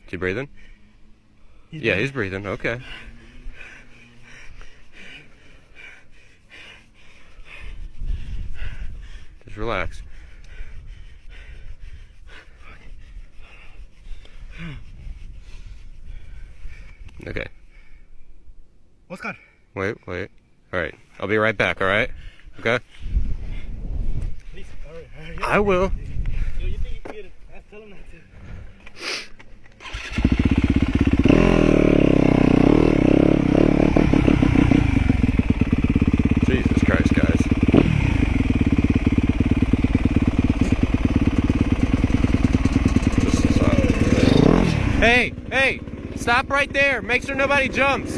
Is he breathing? Yeah, he's breathing. Okay. Just relax. Okay. What's good? Wait. Alright. I'll be right back, alright? Okay? Please, hurry. I will. Yo, you think you can get it? Tell him not to. Jesus Christ, guys. This is Hey! Stop right there! Make sure nobody jumps!